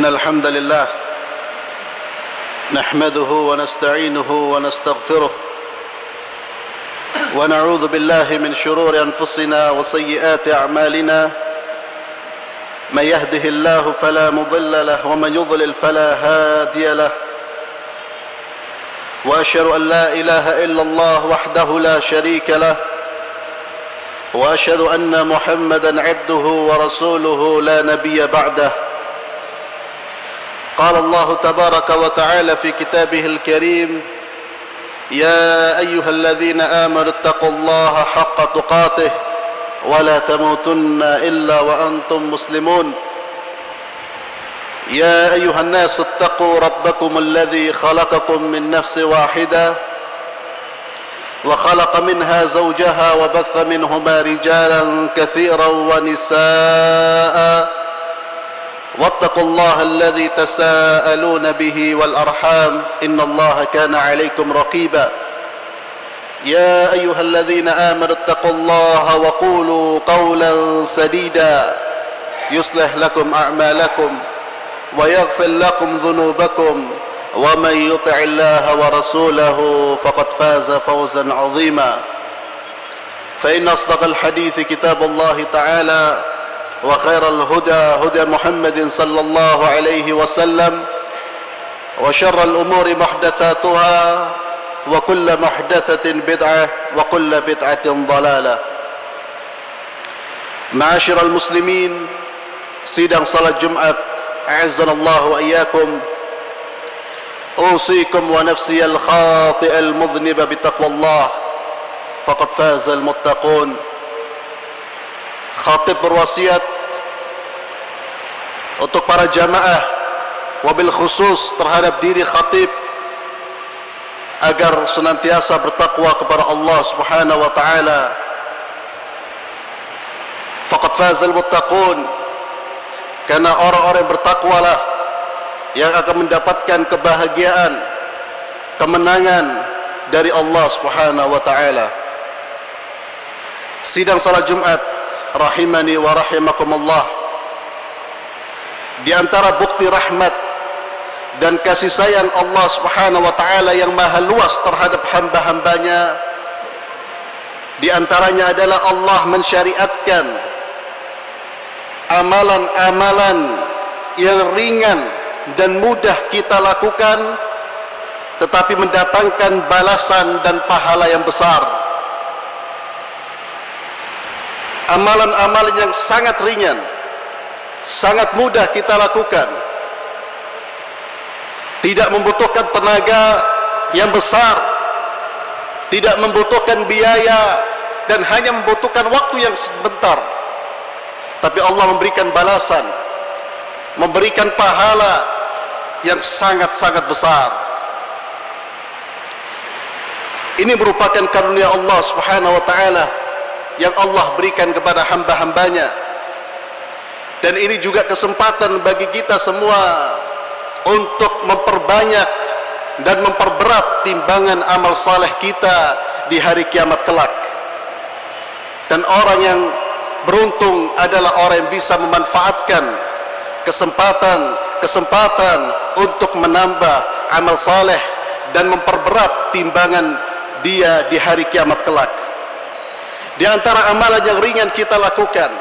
إن الحمد لله نحمده ونستعينه ونستغفره ونعوذ بالله من شرور أنفسنا وسيئات أعمالنا من يهده الله فلا مضل له ومن يضلل فلا هادي له وأشهد أن لا إله إلا الله وحده لا شريك له وأشهد أن محمدا عبده ورسوله لا نبي بعده. قال الله تبارك وتعالى في كتابه الكريم: يا أيها الذين آمنوا اتقوا الله حق تقاته ولا تموتن إلا وأنتم مسلمون. يا أيها الناس اتقوا ربكم الذي خلقكم من نفس واحدة وخلق منها زوجها وبث منهما رجالا كثيرا ونساء واتقوا الله الذي تساءلون به والأرحام إن الله كان عليكم رقيبا. يا أيها الذين آمنوا اتقوا الله وقولوا قولا سديدا يصلح لكم أعمالكم ويغفر لكم ذنوبكم ومن يطع الله ورسوله فقد فاز فوزا عظيما. فإن أصدق الحديث كتاب الله تعالى وخير الهدى هدى محمد صلى الله عليه وسلم وشر الأمور محدثاتها وكل محدثة بدعة وكل بدعة ضلالة. معاشر المسلمين, sidang salat Jumat a'azzanallahu wa iyyakum, أوصيكم ونفسي الخاطئ المذنب بتقوى الله فقد فاز المتقون. Khatib berwasiat untuk para jamaah, wabil khusus terhadap diri khatib, agar senantiasa bertakwa kepada Allah Subhanahu wa taala. Faqad fazal muttaqun, karena orang-orang yang bertakwalah yang akan mendapatkan kebahagiaan, kemenangan dari Allah Subhanahu wa taala. Sidang salat Jumat rahimani wa rahimakumullah, di antara bukti rahmat dan kasih sayang Allah Subhanahu wa taala yang maha luas terhadap hamba-hambanya, di antaranya adalah Allah mensyariatkan amalan-amalan yang ringan dan mudah kita lakukan, tetapi mendatangkan balasan dan pahala yang besar. Amalan-amalan yang sangat ringan, sangat mudah kita lakukan, tidak membutuhkan tenaga yang besar, tidak membutuhkan biaya, dan hanya membutuhkan waktu yang sebentar, tapi Allah memberikan balasan, memberikan pahala yang sangat-sangat besar. Ini merupakan karunia Allah Subhanahu wa taala yang Allah berikan kepada hamba-hambanya, dan ini juga kesempatan bagi kita semua untuk memperbanyak dan memperberat timbangan amal saleh kita di hari kiamat kelak. Dan orang yang beruntung adalah orang yang bisa memanfaatkan kesempatan untuk menambah amal saleh dan memperberat timbangan dia di hari kiamat kelak. Di antara amalan yang ringan kita lakukan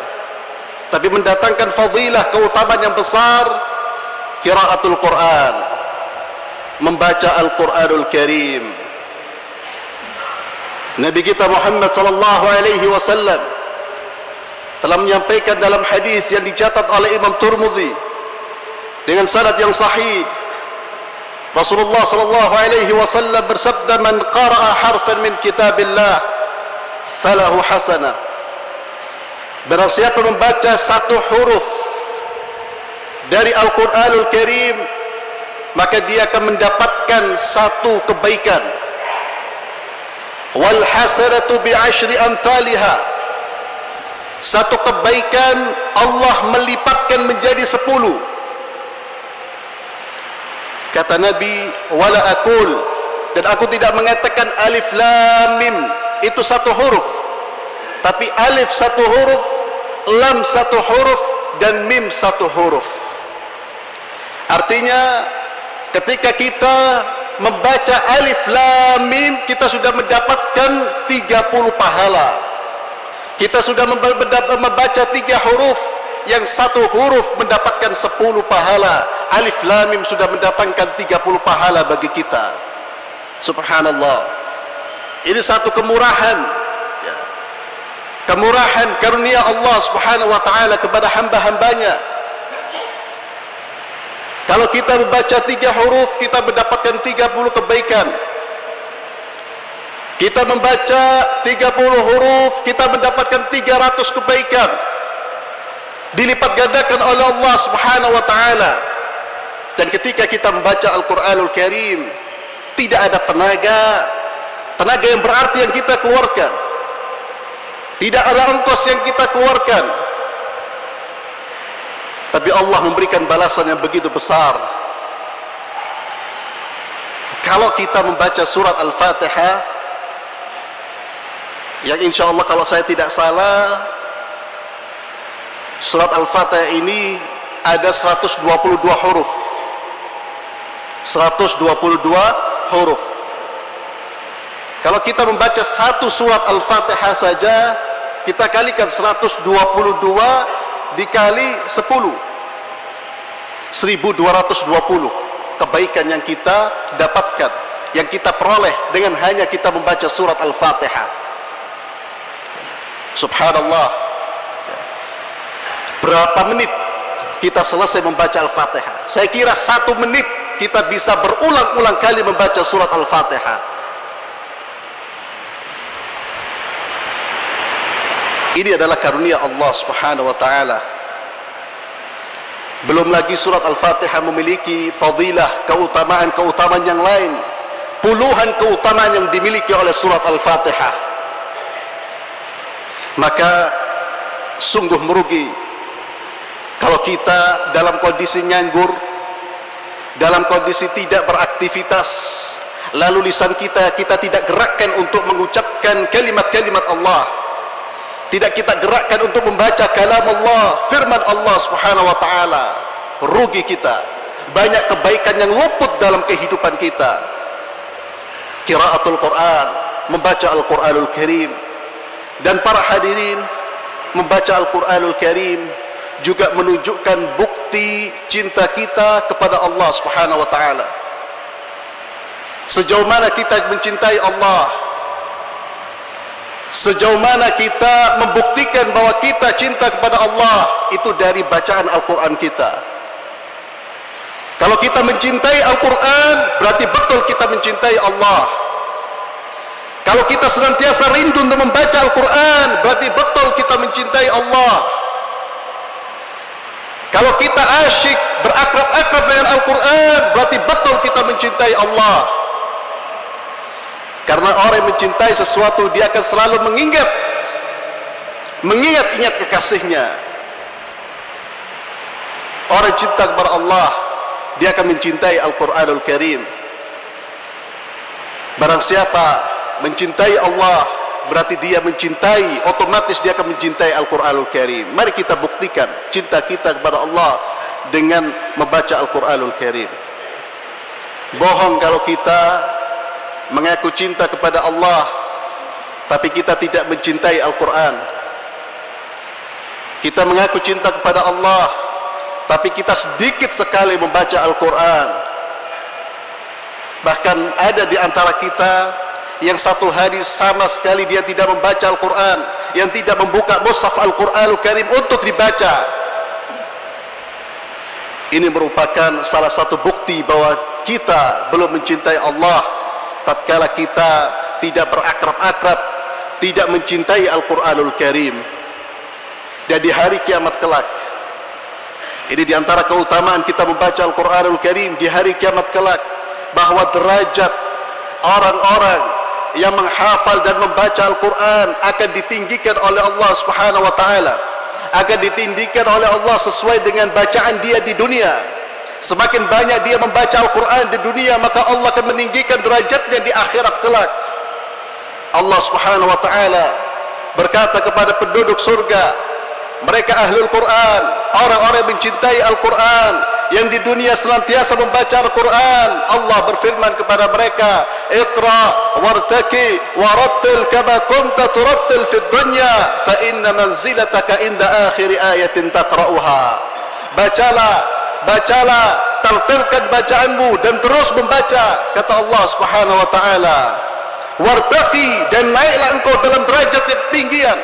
tapi mendatangkan fadilah, keutamaan yang besar, qiraatul Quran, membaca Al-Quranul Karim. Nabi kita Muhammad sallallahu alaihi wasallam telah menyampaikan dalam hadis yang dicatat oleh Imam Tirmidzi dengan sanad yang sahih, Rasulullah sallallahu alaihi wasallam bersabda, "Man qara'a harfan min kitabillah falahu hasanah." Barang siapa membaca satu huruf dari Al-Quranul Karim, maka dia akan mendapatkan satu kebaikan. Wal hasanatu bi asyri amsalha, satu kebaikan Allah melipatkan menjadi 10. Kata Nabi, wala aqul, dan aku tidak mengatakan alif lam mim itu satu huruf, tapi alif satu huruf, lam satu huruf, dan mim satu huruf. Artinya ketika kita membaca alif lam mim, kita sudah mendapatkan 30 pahala. Kita sudah membaca 3 huruf, yang 1 huruf mendapatkan 10 pahala. Alif lam mim sudah mendatangkan 30 pahala bagi kita. Subhanallah. Ini satu kemurahan, ya, kemurahan karunia Allah Subhanahu wa ta'ala kepada hamba-hambanya. Kalau kita membaca 3 huruf, kita mendapatkan 30 kebaikan. Kita membaca 30 huruf, kita mendapatkan 300 kebaikan, dilipat gandakan oleh Allah Subhanahu wa ta'ala. Dan ketika kita membaca Al-Quranul Karim, tidak ada tenaga yang berarti yang kita keluarkan, tidak ada ongkos yang kita keluarkan, tapi Allah memberikan balasan yang begitu besar. Kalau kita membaca surat Al-Fatihah, yang insya Allah kalau saya tidak salah, surat Al-Fatihah ini ada 122 huruf. 122 huruf. Kalau kita membaca satu surat Al-Fatihah saja, kita kalikan 122 dikali 10, 1220 kebaikan yang kita dapatkan, yang kita peroleh dengan hanya kita membaca surat Al-Fatihah. Subhanallah. Berapa menit kita selesai membaca Al-Fatihah? Saya kira 1 menit kita bisa berulang-ulang kali membaca surat Al-Fatihah. Ini adalah karunia Allah Subhanahu wa ta'ala. Belum lagi surat Al-Fatihah memiliki fadilah, keutamaan yang lain, puluhan keutamaan yang dimiliki oleh surat Al-Fatihah. Maka sungguh merugi kalau kita dalam kondisi nganggur, dalam kondisi tidak beraktivitas, lalu lisan kita tidak gerakkan untuk mengucapkan kalimat-kalimat Allah, tidak kita gerakkan untuk membaca kalam Allah, firman Allah Subhanahu wa ta'ala. Rugi kita, banyak kebaikan yang luput dalam kehidupan kita. Qiraatul Quran, membaca Al-Quranul Karim. Dan para hadirin, membaca Al-Quranul Karim juga menunjukkan bukti cinta kita kepada Allah Subhanahu wa ta'ala. Sejauh mana kita mencintai Allah, sejauh mana kita membuktikan bahwa kita cinta kepada Allah, itu dari bacaan Al-Quran kita. Kalau kita mencintai Al-Quran, berarti betul kita mencintai Allah. Kalau kita senantiasa rindu untuk membaca Al-Quran, berarti betul kita mencintai Allah. Kalau kita asyik berakrab-akrab dengan Al-Quran, berarti betul kita mencintai Allah. Karena orang yang mencintai sesuatu, dia akan selalu mengingat kekasihnya. Orang cinta kepada Allah, dia akan mencintai Al-Quranul Karim. Barang siapa mencintai Allah, berarti dia mencintai, otomatis dia akan mencintai Al-Quranul Karim. Mari kita buktikan cinta kita kepada Allah dengan membaca Al-Quranul Karim. Bohong kalau kita mengaku cinta kepada Allah, tapi kita tidak mencintai Al-Quran. Kita mengaku cinta kepada Allah, tapi kita sedikit sekali membaca Al-Quran. Bahkan ada di antara kita yang satu hari sama sekali dia tidak membaca Al-Quran, yang tidak membuka mushaf Al-Quranul Karim untuk dibaca. Ini merupakan salah satu bukti bahwa kita belum mencintai Allah, tatkala kita tidak berakrab-akrab, tidak mencintai Al-Quranul Karim. Dan di hari kiamat kelak, ini diantara keutamaan kita membaca Al-Quranul Karim di hari kiamat kelak, bahwa derajat orang-orang yang menghafal dan membaca Al-Quran akan ditinggikan oleh Allah Subhanahu wa ta'ala, akan ditinggikan oleh Allah sesuai dengan bacaan dia di dunia. Semakin banyak dia membaca Al-Quran di dunia, maka Allah akan meninggikan derajatnya di akhirat kelak. Allah Subhanahu wa ta'ala berkata kepada penduduk surga, mereka ahlul Quran, orang-orang yang mencintai Al-Quran, yang di dunia senantiasa membaca Al-Quran, Allah berfirman kepada mereka, Iqra wartaki warattil kama kunta turattil fid dunya fa inna manzilataka inda akhir ayatin taqra'uha. Bacalah, tartilkan bacaanmu dan terus membaca, kata Allah Subhanahu wa taala. Wartaqi, dan naiklah engkau dalam derajat yang ketinggian,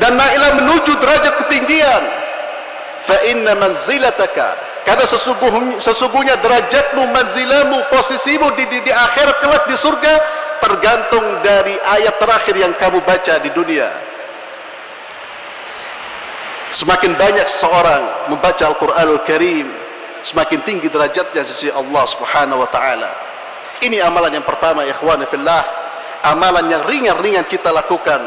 dan naiklah menuju derajat ketinggian. Fa inna manzilataka, karena sesungguhnya derajatmu, manzilamu, posisimu di akhirat kelak di surga tergantung dari ayat terakhir yang kamu baca di dunia. Semakin banyak seseorang membaca Al-Quranul Karim, semakin tinggi derajatnya di sisi Allah Subhanahu wa taala. Ini amalan yang pertama, ikhwan fillah, amalan yang ringan-ringan kita lakukan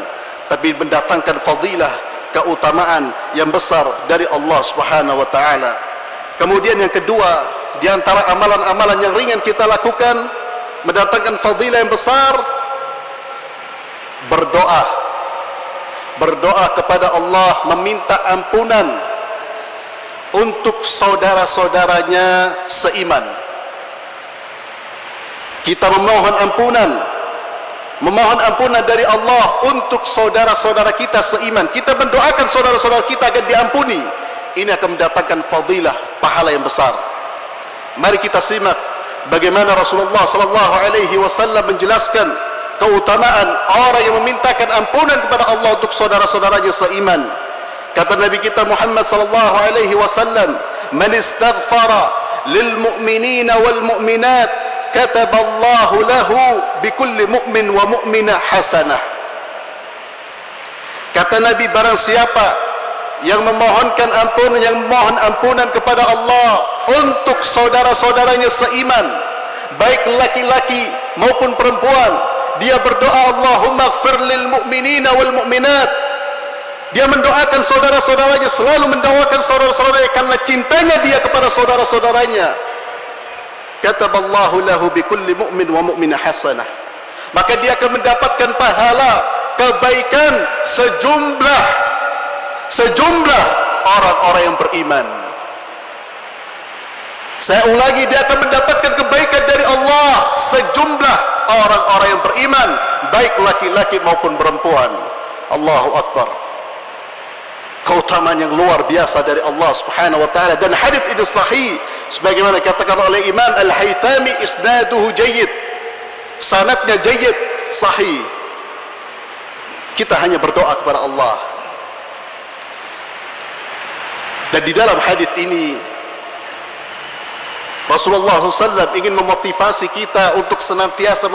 tapi mendatangkan fadilah, keutamaan yang besar dari Allah Subhanahu wa taala. Kemudian yang kedua, di antara amalan-amalan yang ringan kita lakukan mendatangkan fadilah yang besar, berdoa kepada Allah, meminta ampunan untuk saudara-saudaranya seiman. Kita memohon ampunan dari Allah untuk saudara-saudara kita seiman. Kita mendoakan saudara-saudara kita agar diampuni. Ini akan mendatangkan fadilah, pahala yang besar. Mari kita simak bagaimana Rasulullah sallallahu alaihi wasallam menjelaskan keutamaan orang yang memintakan ampunan kepada Allah untuk saudara-saudaranya seiman. Kata Nabi kita Muhammad sallallahu alaihi wasallam, "Man istaghfara lil mu'minina wal mu'minat, kataballahu lahu bikulli mu'min wa mu'minah hasanah." Kata Nabi, barang siapa yang memohon ampunan kepada Allah untuk saudara-saudaranya seiman, baik laki-laki maupun perempuan, dia berdoa, Allahumma ighfir lil mu'minina wal mu'minat. Dia mendoakan saudara-saudaranya, selalu mendoakan saudara-saudaranya karena cintanya dia kepada saudara-saudaranya. Kataballahu lahu bikulli mu'min wa mu'minah hasanah. Maka dia akan mendapatkan pahala, kebaikan sejumlah orang-orang yang beriman. Saya ulangi, dia akan mendapatkan kebaikan dari Allah sejumlah orang-orang yang beriman, baik laki-laki maupun perempuan. Allahu Akbar. Keutamaan yang luar biasa dari Allah Subhanahu wa taala. Dan hadis ini sahih sebagaimana dikatakan oleh Imam Al-Haythami, isnaduhu jayyid, sanadnya jayyid, sahih. Kita hanya berdoa kepada Allah. Dan di dalam hadis ini Rasulullah SAW ingin memotivasi kita untuk senantiasa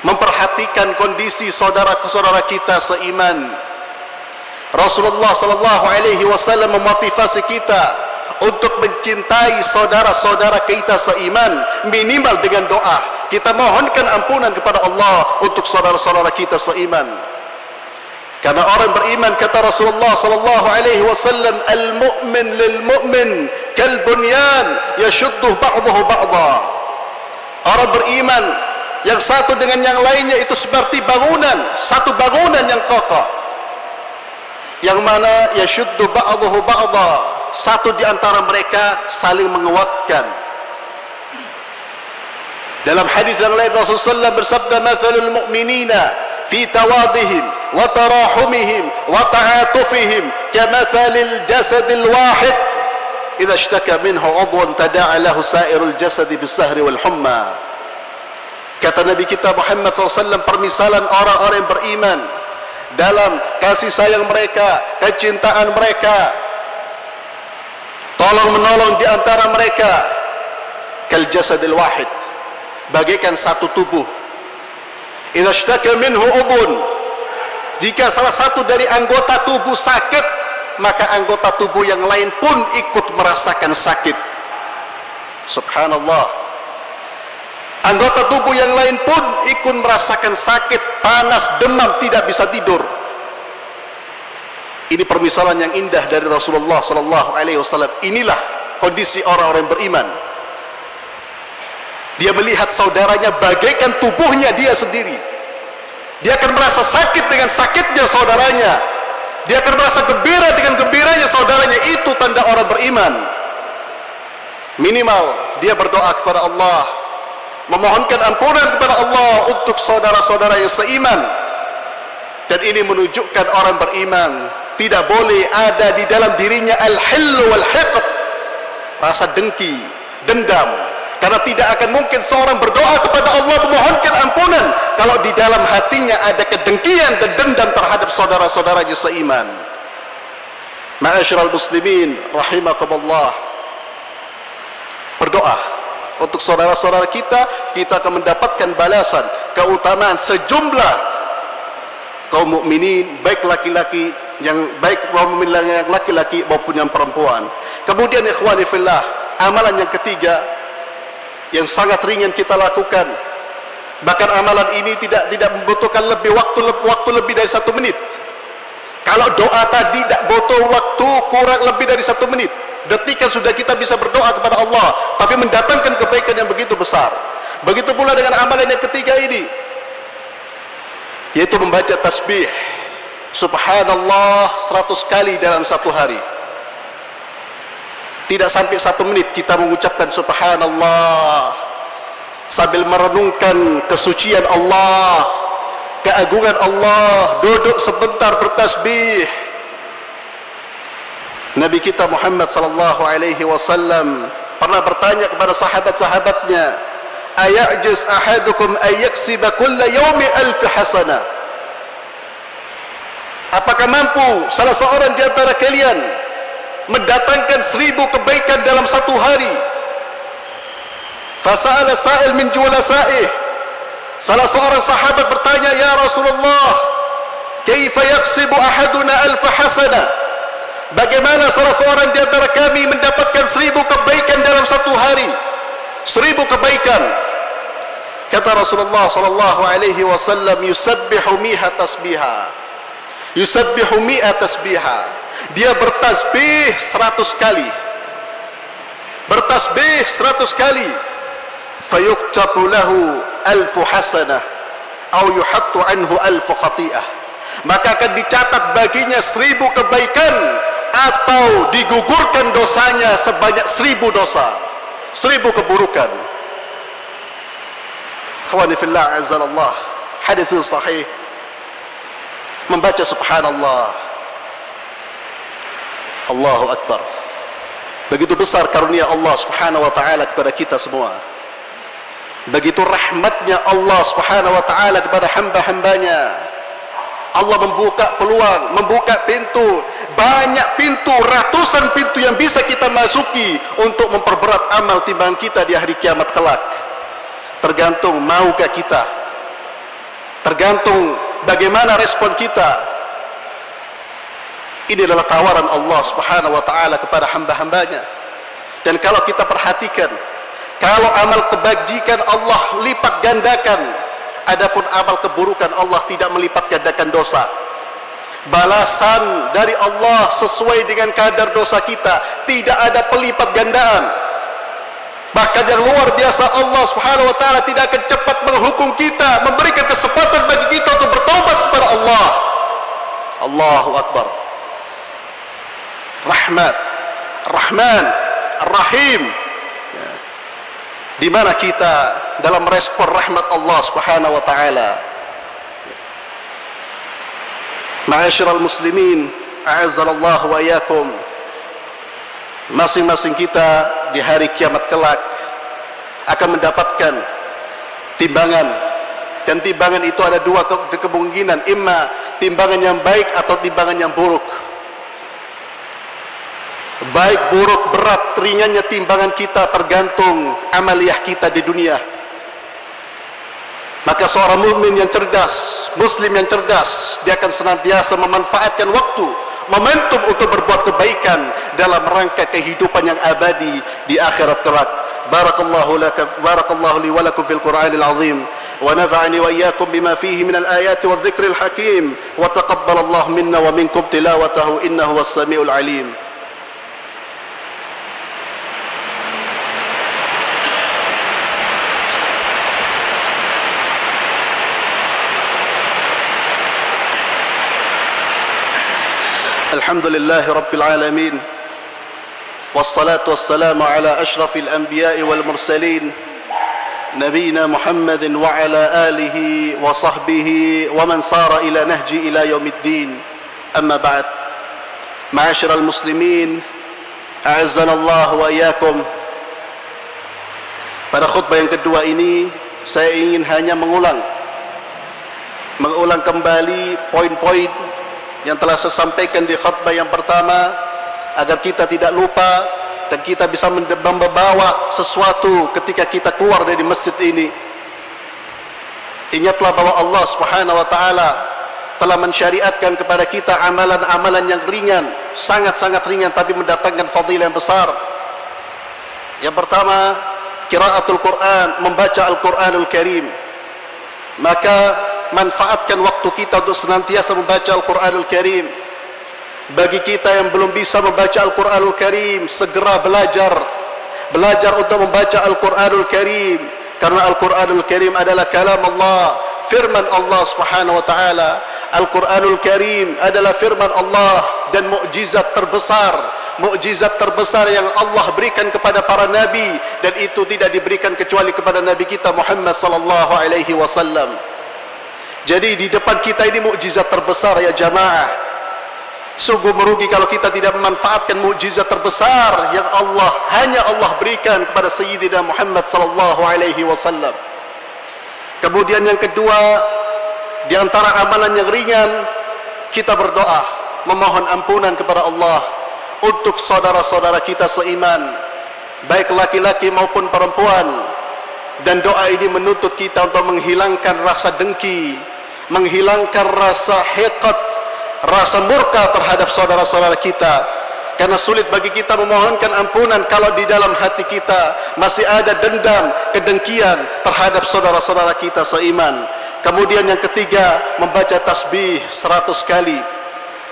memperhatikan kondisi saudara-saudara kita seiman. Rasulullah SAW memotivasi kita untuk mencintai saudara-saudara kita seiman, minimal dengan doa. Kita mohonkan ampunan kepada Allah untuk saudara-saudara kita seiman. Karena orang beriman, kata Rasulullah SAW, al-mu'min lil-mu'min kal-bunyan yashudduh ba'dahu ba'dha. Orang beriman yang satu dengan yang lainnya itu seperti bangunan, satu bangunan yang kokoh, yang mana yashuddu ba'dahu ba'dha, satu di antara mereka saling menguatkan. Dalam hadis yang lain Rasulullah bersabda, mathalul mu'minina fi tawadihim wa tarahumihim wa ta'atufihim kamathalil jasadil wahid idza ishtaka minhu 'udhun tada'a lahu sa'irul jasadi bis-sahri wal humma. Kata Nabi kita Muhammad SAW, permisalan orang-orang yang beriman dalam kasih sayang mereka, kecintaan mereka, tolong menolong di antara mereka, kal jasadil wahid, bagaikan satu tubuh. Idza ishtaka minhu 'udhun, jika salah satu dari anggota tubuh sakit, maka anggota tubuh yang lain pun ikut merasakan sakit. Subhanallah. Anggota tubuh yang lain pun ikut merasakan sakit, panas, demam, tidak bisa tidur. Ini permisalan yang indah dari Rasulullah SAW. Inilah kondisi orang-orang beriman. Dia melihat saudaranya bagaikan tubuhnya dia sendiri. Dia akan merasa sakit dengan sakitnya saudaranya. Dia akan merasa gembira dengan gembiranya saudaranya. Itu tanda orang beriman. Minimal dia berdoa kepada Allah, memohonkan ampunan kepada Allah untuk saudara-saudara yang seiman. Dan ini menunjukkan orang beriman tidak boleh ada di dalam dirinya al-hill wal-hiqd, rasa dengki, dendam. Karena tidak akan mungkin seorang berdoa kepada Allah memohonkan ampunan kalau di dalam hatinya ada kedengkian dan dendam terhadap saudara-saudaranya seiman. Ma'asyiral muslimin rahimakumullah, berdoa untuk saudara-saudara kita. Kita akan mendapatkan balasan, keutamaan sejumlah kaum mukminin, baik laki-laki yang baik kaum mukmin yang laki-laki maupun yang perempuan. Kemudian ikhwani fillah, amalan yang ketiga yang sangat ringan kita lakukan, bahkan amalan ini tidak membutuhkan waktu lebih dari 1 menit. Kalau doa tadi tidak butuh waktu kurang lebih dari 1 menit, detikan sudah kita bisa berdoa kepada Allah, tapi mendatangkan kebaikan yang begitu besar. Begitu pula dengan amalan yang ketiga ini, yaitu membaca tasbih subhanallah 100 kali dalam 1 hari. Tidak sampai 1 menit kita mengucapkan subhanallah sambil merenungkan kesucian Allah, keagungan Allah, duduk sebentar bertasbih. Nabi kita Muhammad sallallahu alaihi wasallam pernah bertanya kepada sahabat-sahabatnya, ayajiz ahadukum ayyaksiba kulla yaumi 1000 hasanah? Apakah mampu salah seorang di antara kalian mendatangkan 1000 kebaikan dalam 1 hari? Fasa'ala sa'il min julasa'ih. Salah seorang sahabat bertanya, ya Rasulullah, kaifa yaksibu ahaduna 1000 hasanah? Bagaimana salah seorang di antara kami mendapatkan 1000 kebaikan dalam 1 hari? 1000 kebaikan. Kata Rasulullah sallallahu alaihi wasallam, yusabbihu mi'at tasbihah. Yusabbihu mi'at tasbihah. Dia bertasbih 100 kali. Bertasbih 100 kali. Fayuktabu lahu 1000 hasanah atau yuhattu anhu 1000 khati'ah. Maka akan dicatat baginya 1000 kebaikan atau digugurkan dosanya sebanyak 1000 dosa, 1000 keburukan. Khawani fillah azzalallah, hadis sahih membaca subhanallah, Allahu Akbar. Begitu besar karunia Allah subhanahu wa ta'ala kepada kita semua. Begitu rahmatnya Allah subhanahu wa ta'ala kepada hamba-hambanya. Allah membuka peluang, membuka pintu, banyak pintu, ratusan pintu yang bisa kita masuki untuk memperberat amal timbangan kita di hari kiamat kelak. Tergantung maukah kita, tergantung bagaimana respon kita. Ini adalah tawaran Allah subhanahu wa ta'ala kepada hamba-hambanya. Dan kalau kita perhatikan, kalau amal kebajikan Allah lipat gandakan, adapun amal keburukan Allah tidak melipat gandakan dosa. Balasan dari Allah sesuai dengan kadar dosa kita, tidak ada pelipat gandaan. Bahkan yang luar biasa, Allah subhanahu wa ta'ala tidak akan cepat menghukum kita, memberikan kesempatan bagi kita untuk bertaubat kepada Allah. Allahu Akbar. Rahmat, Rahman, Rahim. Di mana kita dalam respon rahmat Allah subhanahu wa ta'ala? Ma'asyiral muslimin, a'azzallahu wa iyyakum. Masing-masing kita di hari kiamat kelak akan mendapatkan timbangan. Dan timbangan itu ada 2 kemungkinan, imma timbangan yang baik atau timbangan yang buruk. Baik, buruk, berat, ringannya timbangan kita tergantung amaliyah kita di dunia. Maka seorang mukmin yang cerdas, muslim yang cerdas, dia akan senantiasa memanfaatkan waktu, momentum untuk berbuat kebaikan dalam rangka kehidupan yang abadi di akhirat kelak. Barakallahu li wa lakum fil Qur'anil azim, wa nafa'ani wa iyyakum bima fihi minal ayati wadh dhikril hakim, wa taqabbalallahu minna wa minkum tilawatahu innahu was-sami'ul alim. Alhamdulillahi Rabbil Alamin. Wassalatu wassalamu ala ashrafil anbiya'i wal mursalin, Nabiyina Muhammadin wa ala alihi wa sahbihi wa man sara ila nahji ila yaumiddin. Amma ba'd. Ma'asyiral muslimin, a'azzanallahu wa iyyakum. Pada khutbah yang kedua ini saya ingin hanya mengulang kembali poin-poin yang telah saya sampaikan di khutbah yang pertama, agar kita tidak lupa dan kita bisa membawa sesuatu ketika kita keluar dari masjid ini. Ingatlah bahwa Allah Subhanahu wa taala telah mensyariatkan kepada kita amalan-amalan yang ringan, sangat-sangat ringan, tapi mendatangkan fadilah yang besar. Yang pertama, qiraatul Quran, membaca Al-Quranul Karim. Maka manfaatkan waktu kita untuk senantiasa membaca Al-Quranul Karim. Bagi kita yang belum bisa membaca Al-Quranul Karim, segera belajar untuk membaca Al-Quranul Karim, karena Al-Quranul Karim adalah kalam Allah, firman Allah Subhanahu wa taala. Al-Quranul Karim adalah firman Allah dan mukjizat terbesar yang Allah berikan kepada para nabi, dan itu tidak diberikan kecuali kepada nabi kita Muhammad sallallahu alaihi wasallam. Jadi di depan kita ini mukjizat terbesar ya jamaah. Sungguh merugi kalau kita tidak memanfaatkan mukjizat terbesar yang hanya Allah berikan kepada Sayyidina Muhammad sallallahu alaihi wasallam. Kemudian yang kedua, di antara amalan yang ringan, kita berdoa, memohon ampunan kepada Allah untuk saudara-saudara kita seiman, baik laki-laki maupun perempuan. Dan doa ini menuntut kita untuk menghilangkan rasa dengki, menghilangkan rasa hiqat, rasa murka terhadap saudara-saudara kita. Karena sulit bagi kita memohonkan ampunan kalau di dalam hati kita masih ada dendam, kedengkian terhadap saudara-saudara kita seiman. Kemudian yang ketiga, membaca tasbih 100 kali.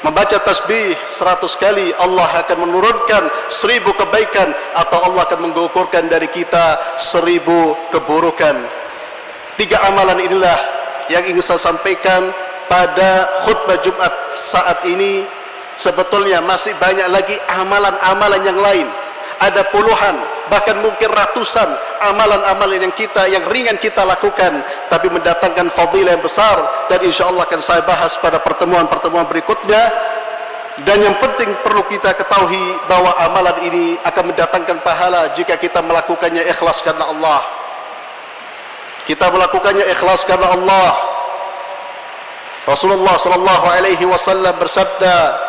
Membaca tasbih 100 kali, Allah akan menurunkan 1000 kebaikan, atau Allah akan menggugurkan dari kita 1000 keburukan. 3 amalan inilah yang ingin saya sampaikan pada khutbah Jumat saat ini. Sebetulnya masih banyak lagi amalan-amalan yang lain. Ada puluhan, bahkan mungkin ratusan amalan-amalan yang ringan kita lakukan, tapi mendatangkan fadilah yang besar, dan insya Allah akan saya bahas pada pertemuan-pertemuan berikutnya. Dan yang penting perlu kita ketahui bahwa amalan ini akan mendatangkan pahala jika kita melakukannya ikhlas karena Allah. Kita melakukannya ikhlas karena Allah. Rasulullah sallallahu alaihi wasallam bersabda,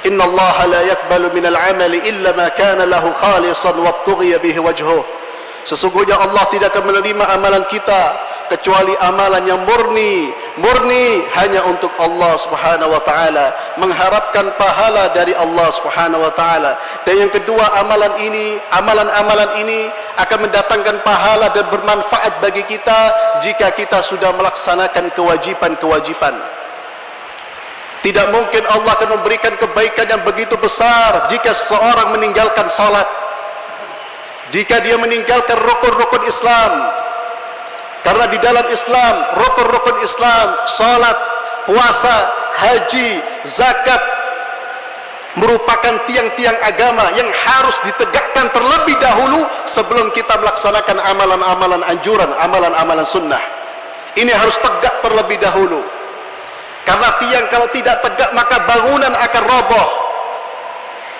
Inna Allah la yakbalu minal amali illa ma kana lahu khalisan wabtughiya bihi wajhuh. Sesungguhnya Allah tidak akan menerima amalan kita kecuali amalan yang murni hanya untuk Allah Subhanahu wa taala, mengharapkan pahala dari Allah Subhanahu wa taala. Dan yang kedua, amalan-amalan ini akan mendatangkan pahala dan bermanfaat bagi kita jika kita sudah melaksanakan kewajiban-kewajiban. Tidak mungkin Allah akan memberikan kebaikan yang begitu besar jika seseorang meninggalkan salat, jika dia meninggalkan rukun-rukun Islam. Karena di dalam Islam, rukun-rukun Islam, salat, puasa, haji, zakat, merupakan tiang-tiang agama yang harus ditegakkan terlebih dahulu sebelum kita melaksanakan amalan-amalan anjuran, amalan-amalan sunnah. Ini harus tegak terlebih dahulu. Karena tiang kalau tidak tegak maka bangunan akan roboh.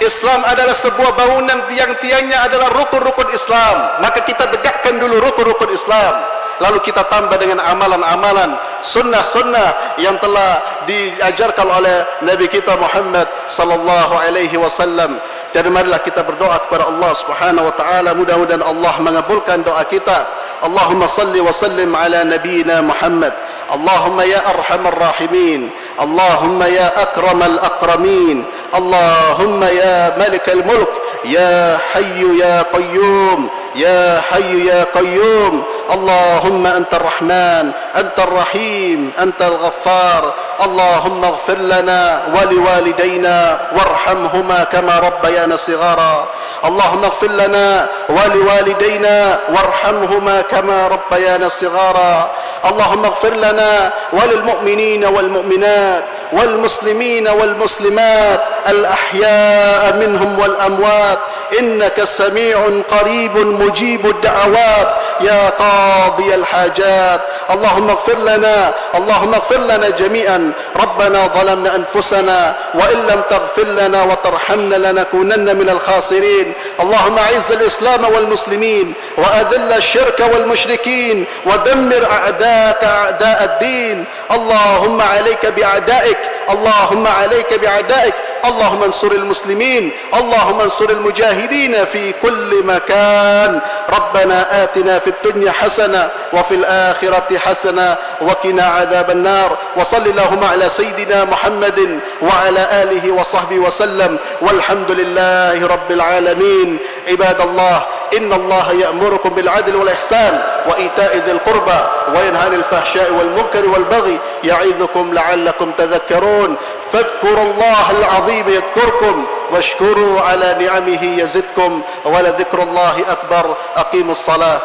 Islam adalah sebuah bangunan, tiang-tiangnya adalah rukun-rukun Islam. Maka kita tegakkan dulu rukun-rukun Islam, lalu kita tambah dengan amalan-amalan sunnah-sunnah yang telah diajarkan oleh Nabi kita Muhammad sallallahu alaihi wasallam. Dan marilah kita berdoa kepada Allah Subhanahu wa taala, mudah-mudahan Allah mengabulkan doa kita. Allahumma salli wa sallim ala nabiyyina Muhammad. Allahumma ya arhamar rahimin, Allahumma ya akramal akramin, Allahumma ya malikal mulk, ya hayyu ya qayyum, ya hayyu ya qayyum. Allahumma antar rahman, antar rahim, antal ghaffar. Allahumma ighfir lana wa liwalidayna warhamhuma kama rabbayana shighara. Allahumma ighfir lana wa liwalidayna warhamhuma kama rabbayana shighara. اللهم اغفر لنا وللمؤمنين والمؤمنات والمسلمين والمسلمات الأحياء منهم والأموات، إنك سميع قريب مجيب الدعوات يا قاضي الحاجات. اللهم اغفر لنا، اللهم اغفر لنا جميعا. ربنا ظلمنا أنفسنا وإن لم تغفر لنا وترحمنا لنكونن من الخاسرين. اللهم أعز الإسلام والمسلمين وأذل الشرك والمشركين ودمر أعداءك أعداء الدين. اللهم عليك بأعدائك، اللهم عليك بأعدائك. اللهم انصر المسلمين، اللهم انصر المجاهدين في كل مكان. ربنا آتنا في الدنيا حسنة وفي الآخرة حسنة وقنا عذاب النار. وصل اللهم على سيدنا محمد وعلى آله وصحبه وسلم، والحمد لله رب العالمين. عباد الله، إن الله يأمركم بالعدل والإحسان وإيتاء ذي القربى وينهى عن الفحشاء والمنكر والبغي يعظكم لعلكم تذكرون. فاذكروا الله العظيم يذكركم واشكروا على نعمه يزدكم ولذكر الله أكبر. أقيموا الصلاة.